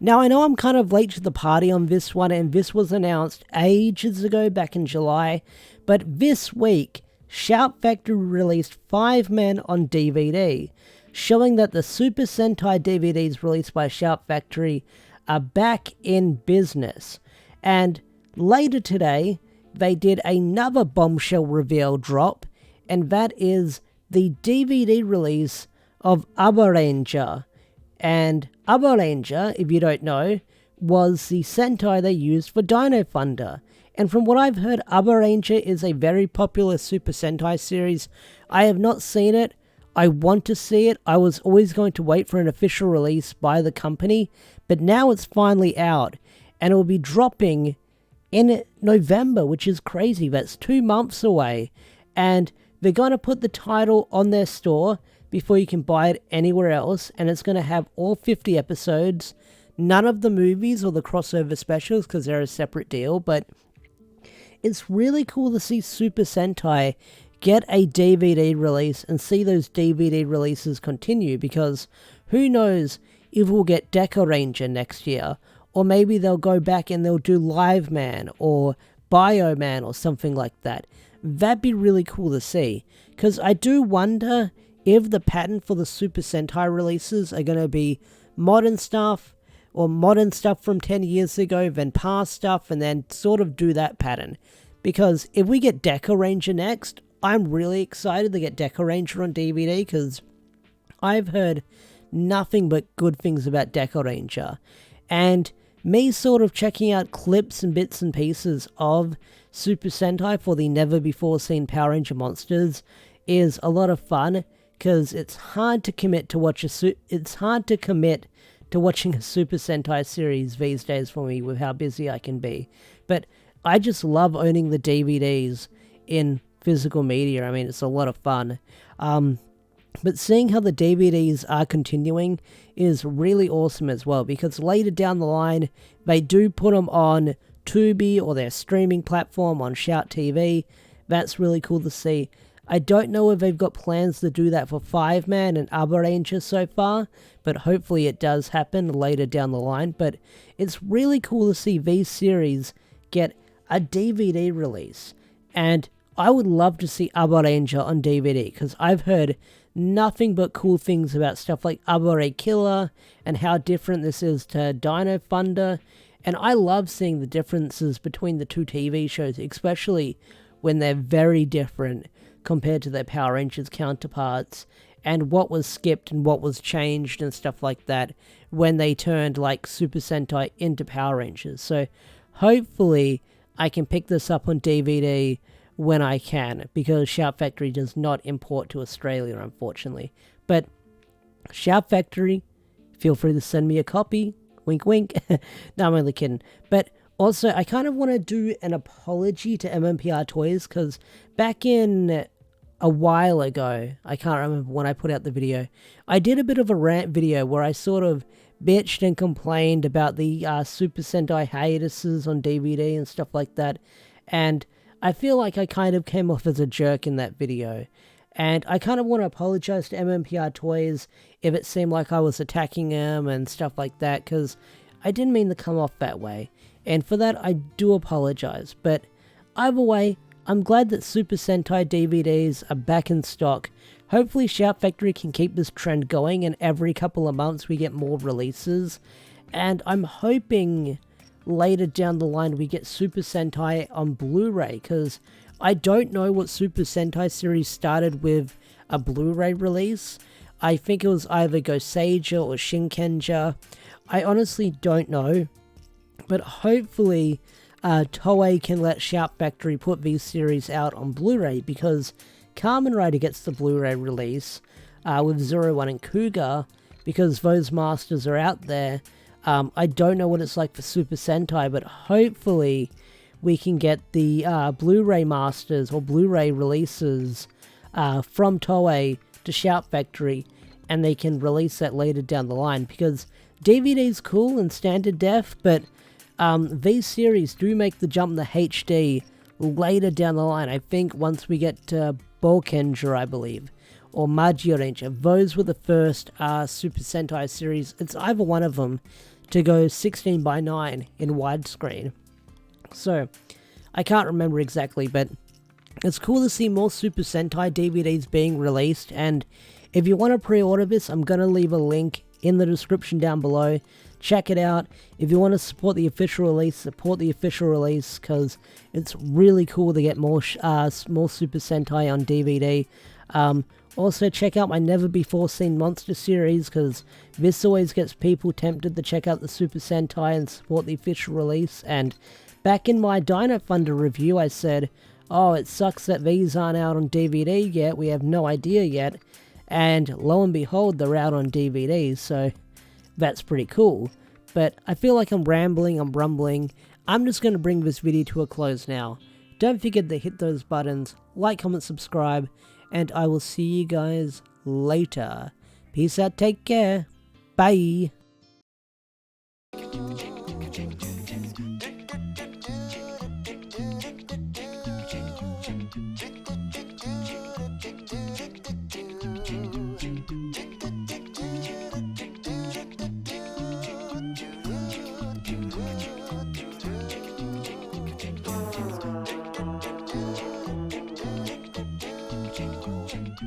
Now, I know I'm kind of late to the party on this one, and this was announced ages ago, back in July, but this week, Shout Factory released Five Men on DVD, showing that the Super Sentai DVDs released by Shout Factory are back in business. And later today, they did another bombshell reveal drop, and that is the DVD release of Abaranger. And Abaranger, if you don't know, was the Sentai they used for Dino Thunder. And from what I've heard, Abaranger is a very popular Super Sentai series. I have not seen it. I want to see it. I was always going to wait for an official release by the company, but now it's finally out, and it will be dropping in November, which is crazy. That's 2 months away, and they're going to put the title on their store before you can buy it anywhere else, and it's going to have all 50 episodes, none of the movies or the crossover specials because they're a separate deal, but it's really cool to see Super Sentai get a DVD release and see those DVD releases continue, because who knows if we'll get Deca Ranger next year, or maybe they'll go back and they'll do Live Man or Bio Man or something like that. That'd be really cool to see, because I do wonder if the pattern for the Super Sentai releases are going to be modern stuff, or modern stuff from 10 years ago, then past stuff, and then sort of do that pattern. Because if we get Deca Ranger next, I'm really excited to get Deca Ranger on DVD, because I've heard nothing but good things about Deca Ranger. And me sort of checking out clips and bits and pieces of Super Sentai for the never-before-seen Power Ranger monsters is a lot of fun, because it's hard to commit to watching a Super Sentai series these days for me with how busy I can be. But I just love owning the DVDs in physical media. I mean, it's a lot of fun. But seeing how the DVDs are continuing is really awesome as well, because later down the line, they do put them on Tubi or their streaming platform on Shout TV. That's really cool to see. I don't know if they've got plans to do that for Five Man and Abaranger so far, but hopefully it does happen later down the line. But it's really cool to see these series get a DVD release, and I would love to see Abaranger on DVD, because I've heard nothing but cool things about stuff like Abare Killer and how different this is to Dino Thunder, and I love seeing the differences between the two TV shows, especially when they're very different compared to their Power Rangers counterparts, and what was skipped and what was changed and stuff like that when they turned like Super Sentai into Power Rangers. So hopefully I can pick this up on DVD when I can, because Shout Factory does not import to Australia, unfortunately. But Shout Factory, feel free to send me a copy. Wink, wink. No, I'm only kidding. But also, I kind of want to do an apology to MMPR Toys, because back in a while ago, I can't remember when I put out the video, I did a bit of a rant video where I sort of bitched and complained about the Super Sentai hiatuses on DVD and stuff like that, and I feel like I kind of came off as a jerk in that video, and I kind of want to apologize to MMPR Toys if it seemed like I was attacking them and stuff like that, because I didn't mean to come off that way, and for that I do apologize. But either way, I'm glad that Super Sentai DVDs are back in stock. Hopefully Shout Factory can keep this trend going, and every couple of months we get more releases, and I'm hoping later down the line we get Super Sentai on Blu-ray, because I don't know what Super Sentai series started with a Blu-ray release. I think it was either Goseiger or Shinkenger. I honestly don't know, but hopefully Toei can let Shout Factory put these series out on Blu-ray, because Kamen Rider gets the Blu-ray release with Zero One and Cougar, because those masters are out there. I don't know what it's like for Super Sentai, but hopefully we can get the Blu-ray masters or Blu-ray releases from Toei to Shout Factory, and they can release that later down the line, because DVD's cool and standard def, but these series do make the jump to HD later down the line. I think once we get to Bokenger, I believe, or Magia Ranger. Those were the first Super Sentai series. It's either one of them to go 16:9 in widescreen. So, I can't remember exactly, but it's cool to see more Super Sentai DVDs being released, and if you want to pre-order this, I'm going to leave a link in the description down below. Check it out. If you want to support the official release, because it's really cool to get more Super Sentai on DVD. Also, check out my Never Before Seen Monster series, because this always gets people tempted to check out the Super Sentai and support the official release. And back in my Dino Thunder review, I said, oh, it sucks that these aren't out on DVD yet, we have no idea yet. And lo and behold, they're out on DVD, so that's pretty cool. But I feel like I'm rambling, I'm rumbling. I'm just going to bring this video to a close now. Don't forget to hit those buttons, like, comment, subscribe, and I will see you guys later. Peace out, take care, bye.